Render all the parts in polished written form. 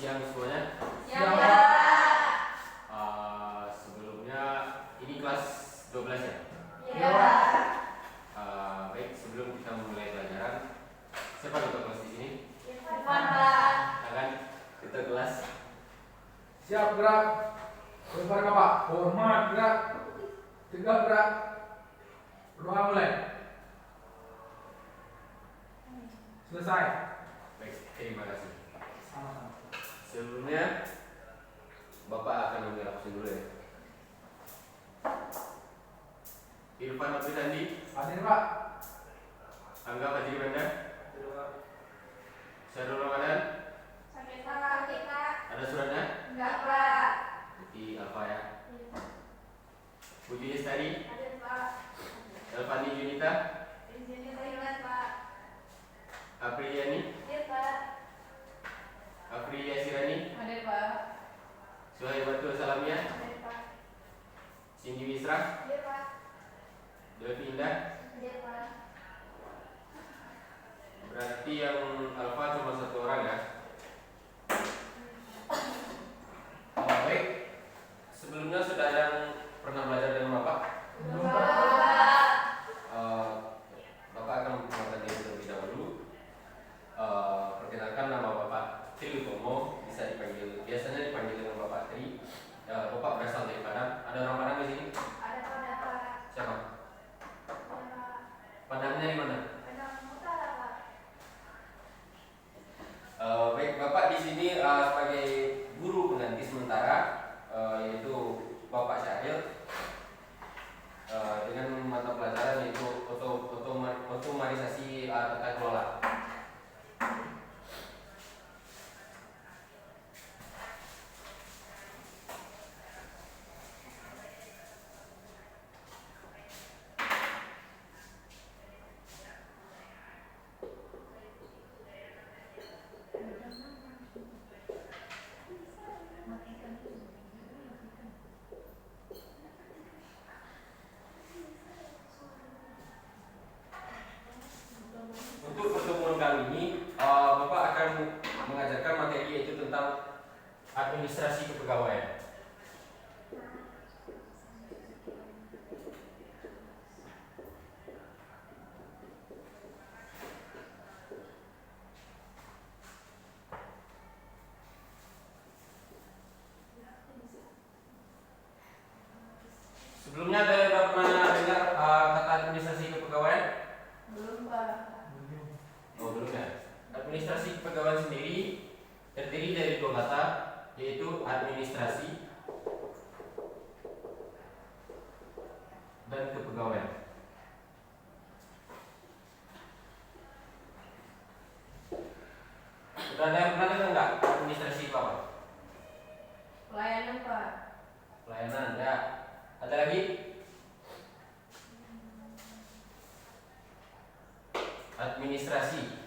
Siang semuanya. Siang, Pak. Sebelumnya ini kelas 12 ya? Iya, Pak. Baik, sebelum kita memulai pelajaran, siapa ketua kelas di sini? Irfan, Pak. Akan ketua kelas. Siap, gerak. Berbaring Pak. Hormat, gerak. Tegak, gerak. Berdoa mulai. Selesai. Baik, terima kasih. Sama-sama. Sebelumnya Bapak akan mengambil absen dulu ya. Irfan Abdul Sandi, Hadir, Pak. Angga Fajri Banda, Syarul Ramadan, Sakit, Pak. ada suratnya? Enggak, Pak. Di Alfa ya. Puji Lestari, Hadir, Pak. Elvani Junita, Izinnya saya, Pak. Apriliani, Hadir, Pak. Afrilia Sirani, Hadir, Pak. Suhaibatul Salamia, Hadir, Pak. Cindy Wisra, Hadir, Pak. Delvi Indah. Hadir, Pak. Berarti yang Alfa cuma satu orang ya. Baik, sebelumnya sudah ada yang pernah belajar dengan Bapak? Belum, Pak. Pak. Bapak akan memperkenalkan diri terlebih dahulu. Perkenalkan, nama Bapak Tri Utomo, biasanya dipanggil dengan Bapak Tri. Bapak berasal dari Padang. Ada orang Padang di sini? Ada, Pak. Siapa? Ada. Padangnya di mana? Padang Utara, Pak. Baik, Bapak di sini sebagai guru pengganti sementara, yaitu Bapak Syahril, dengan mata pelajaran yaitu otomatisasi tata kelola. Untuk pertemuan kali ini, Bapak akan mengajarkan materi yaitu tentang administrasi kepegawaian. Sebelumnya ada yang pernah dengar kata administrasi kepegawaian? Belum, Pak. Oh, belum ya. Administrasi kepegawaian sendiri terdiri dari dua kata, yaitu administrasi dan kepegawaian. Sudah ada yang pernah dengar nggak administrasi itu apa? Pelayanan, Pak. Pelayanan ya. Ada lagi? Administrasi.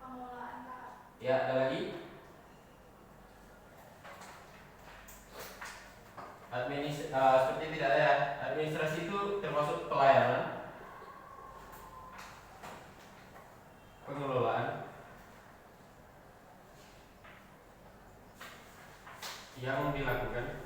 Pengelolaan, Pak. Ya, ada lagi? Seperti tidak ada ya. Administrasi itu termasuk pelayanan, pengelolaan yang dilakukan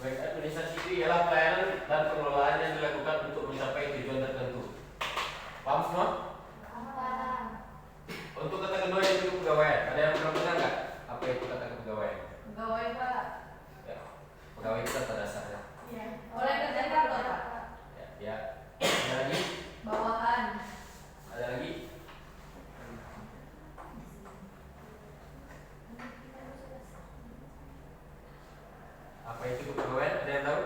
baik. Administrasi itu ialah pelayanan dan pengelolaan yang dilakukan untuk mencapai tujuan tertentu. Paham semua? Pak. Untuk kata kedua yaitu kepegawaian. Ada yang pernah dengar nggak apa itu kata kepegawaian? Pegawai, Pak. Ya, pegawai itu kata dasar ya. Iya. Oleh kerja kantor, Pak. Ya. Ada lagi? Bawahan. Ada lagi? Apa itu kepegawaian? Ada yang tahu?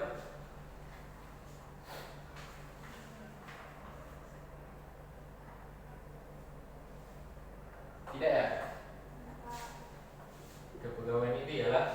Tidak ya? Kepegawaian itu ialah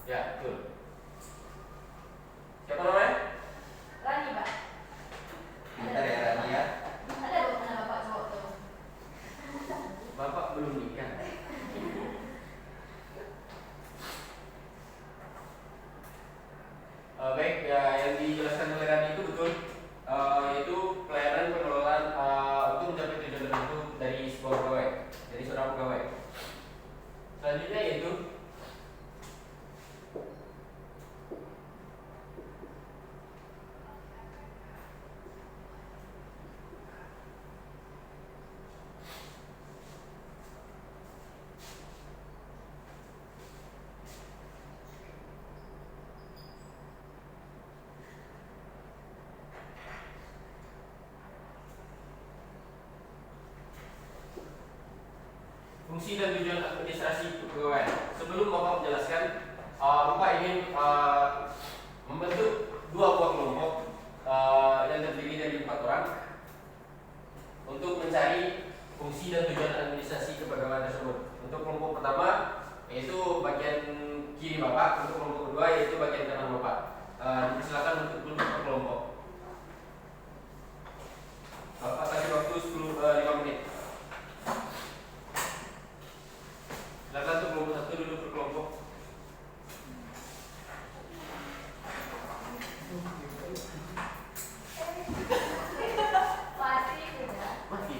Ya, betul. Siapa namanya? Rani, Pak. Bentar ya Rani ya. Ada dong mana Bapak cowok tuh. Bapak belum nikah. Baik, ya yang dijelaskan oleh Rani itu betul. Yaitu pelayanan pengelolaan untuk mencapai tujuan tertentu dari sebuah pegawai, dari seorang pegawai. Selanjutnya yaitu fungsi dan tujuan administrasi kepegawaian. Sebelum Bapak menjelaskan, Bapak ingin membentuk dua buah kelompok yang terdiri dari 4 orang untuk mencari fungsi dan tujuan administrasi kepegawaian tersebut. Untuk kelompok pertama yaitu bagian kiri Bapak, untuk kelompok kedua yaitu bagian kanan Bapak. Silakan untuk duduk per kelompok. Bapak kasih waktu 5 menit. Silakan untuk kelompok 1 duduk per kelompok. Pasti sudah. Mati.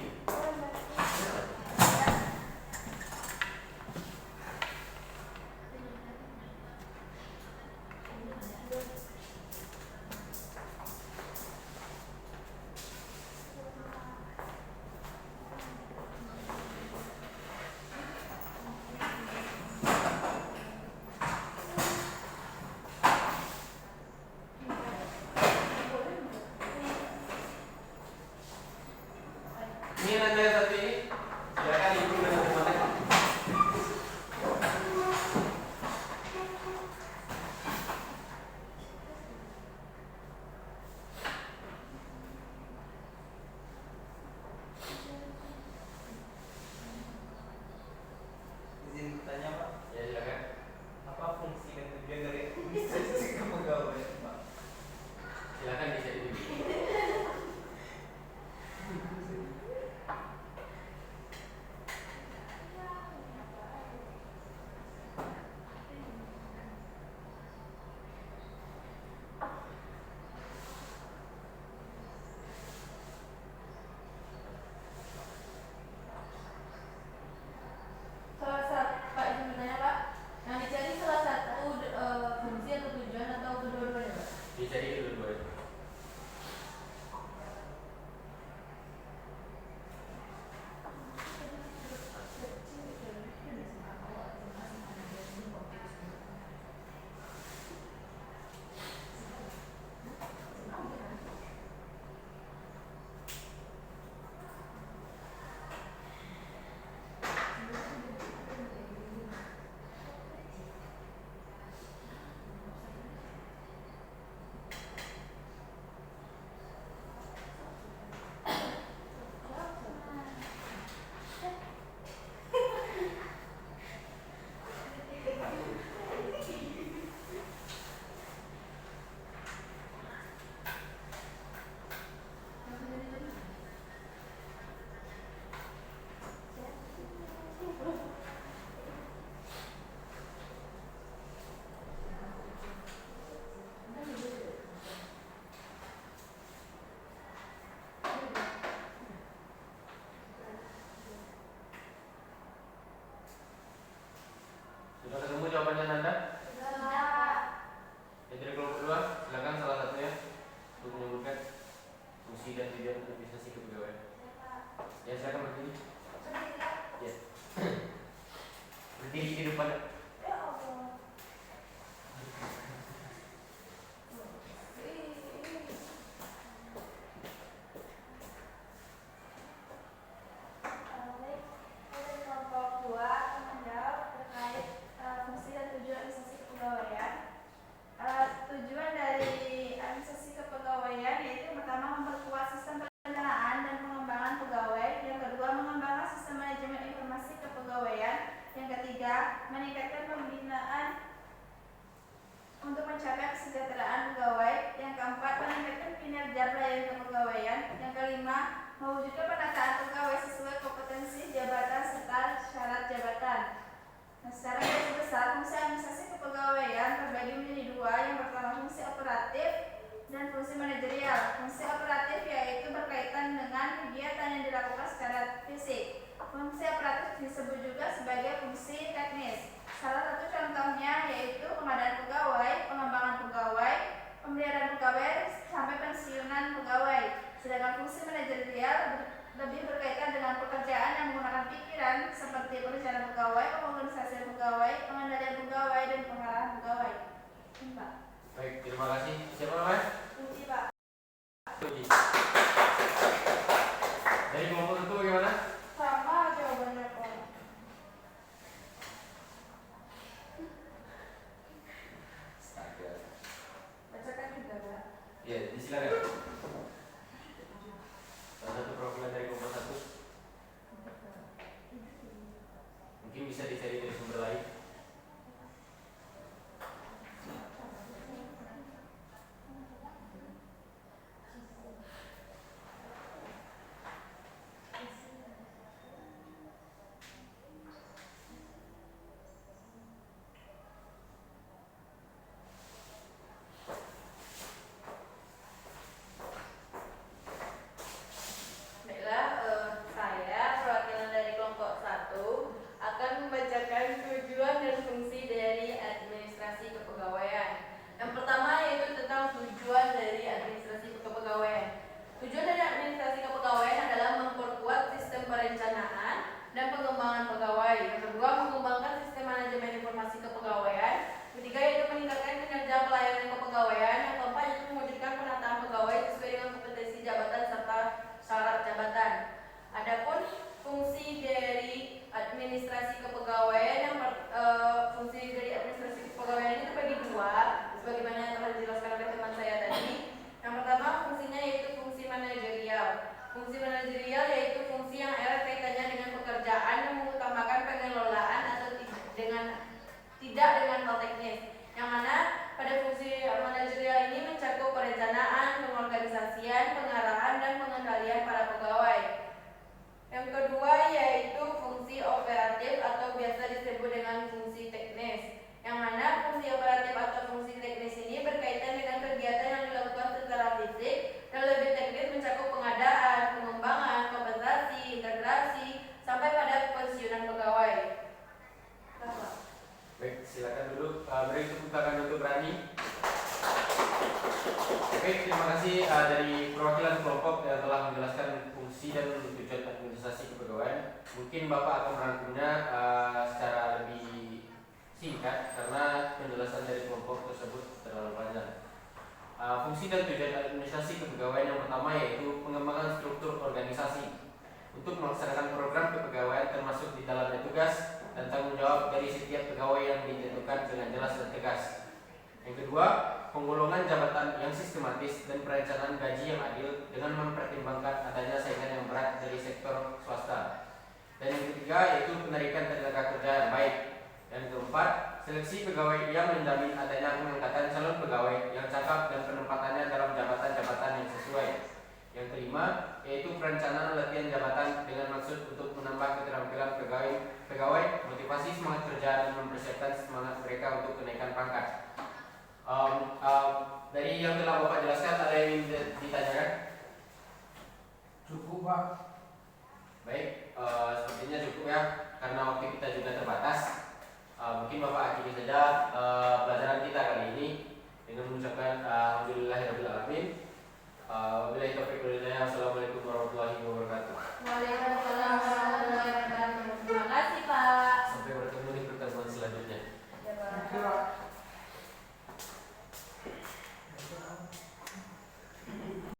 sebagaimana yang telah dijelaskan oleh teman saya tadi. Yang pertama fungsinya yaitu fungsi manajerial. Fungsi manajerial yaitu fungsi yang erat kaitannya dengan pekerjaan yang mengutamakan pengelolaan atau tidak dengan hal teknis. Yang mana pada fungsi manajerial ini mencakup perencanaan, pengorganisasian, pengarahan, dan pengendalian para pegawai. Yang kedua yaitu fungsi operatif atau biasa disebut dengan fungsi teknis. Yang mana fungsi operatif atau fungsi teknis ini berkaitan dengan kegiatan yang dilakukan secara fisik dan lebih teknis mencakup pengadaan, pengembangan, kompensasi, integrasi, sampai pada pensiunan pegawai. Baik, silakan duduk. Beri tepuk tangan untuk Rani. Baik, terima kasih dari perwakilan kelompok yang telah menjelaskan fungsi dan tujuan administrasi kepegawaian. Mungkin Bapak akan merangkumnya secara lebih singkat karena penjelasan dari kelompok tersebut terlalu panjang. Fungsi dan tujuan administrasi kepegawaian yang pertama yaitu pengembangan struktur organisasi untuk melaksanakan program kepegawaian termasuk di dalamnya tugas dan tanggung jawab dari setiap pegawai yang ditentukan dengan jelas dan tegas. Yang kedua, penggolongan jabatan yang sistematis dan perencanaan gaji yang adil dengan mempertimbangkan adanya saingan yang berat dari sektor swasta. Dan yang ketiga yaitu penarikan tenaga kerja yang baik. Dan keempat, seleksi pegawai yang menjamin adanya pengangkatan calon pegawai yang cakap dan penempatannya dalam jabatan-jabatan yang sesuai. Yang kelima, yaitu perencanaan latihan jabatan dengan maksud untuk menambah keterampilan pegawai, motivasi semangat kerja dan mempersiapkan semangat mereka untuk kenaikan pangkat. Dari yang telah Bapak jelaskan, ada yang ingin ditanyakan? Cukup Pak. Baik, sepertinya cukup ya, karena waktu kita juga terbatas. Mungkin Bapak akhiri saja pelajaran kita kali ini dengan mengucapkan alhamdulillahirabbil alamin. Wabillahi taufiq